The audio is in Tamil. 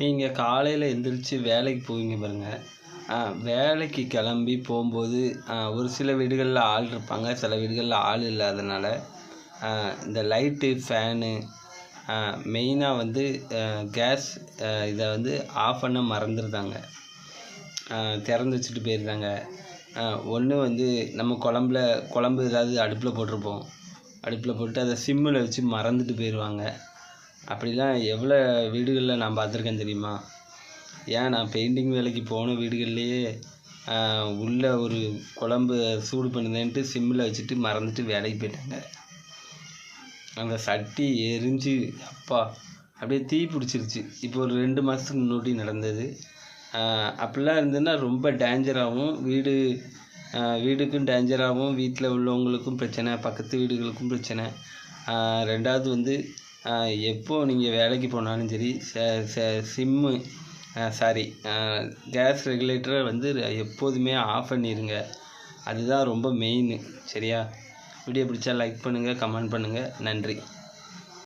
நீங்கள் காலையில் எந்திரிச்சு வேலைக்கு போவீங்க பாருங்கள். வேலைக்கு கிளம்பி போகும்போது ஒரு சில வீடுகளில் ஆள் இருப்பாங்க, சில வீடுகளில் ஆள் இல்லாதனால இந்த லைட்டு, ஃபேனு, மெயினாக வந்து கேஸ் இதை வந்து ஆஃப் பண்ண மறந்துடுறாங்க. திறந்து வச்சுட்டு போயிடுறாங்க. ஒன்று வந்து நம்ம குழம்பு ஏதாவது அடுப்பில் போட்டிருப்போம். அடுப்பில் போட்டு அதை சிம்மில் வச்சு மறந்துட்டு போயிடுவாங்க. அப்படிலாம் எவ்வளோ வீடுகளில் நான் பார்த்துருக்கேன் தெரியுமா? ஏன் நான் பெயிண்டிங் வேலைக்கு போன வீடுகள்லேயே உள்ள ஒரு குழம்பு சூடு பண்ணுதேன்ட்டு சிம்மில் வச்சுட்டு மறந்துட்டு வேலைக்கு போயிட்டாங்க. அந்த சட்டி எரிஞ்சு அப்பா அப்படியே தீ பிடிச்சிருச்சு. இப்போ ஒரு 2 மாதத்துக்கு முன்னாடி நடந்தது. அப்படிலாம் இருந்ததுன்னா ரொம்ப டேஞ்சராகவும், வீடுக்கும் டேஞ்சராகவும், வீட்டில் உள்ளவங்களுக்கும் பிரச்சனை, பக்கத்து வீடுகளுக்கும் பிரச்சனை. 2வது வந்து எப்போ நீங்கள் வேலைக்கு போனாலும் சரி கேஸ் ரெகுலேட்டரை வந்து எப்போதுமே ஆஃப் பண்ணிடுங்க. அதுதான் ரொம்ப மெயின். சரியா? வீடியோ பிடிச்சா லைக் பண்ணுங்கள், கமெண்ட் பண்ணுங்கள். நன்றி.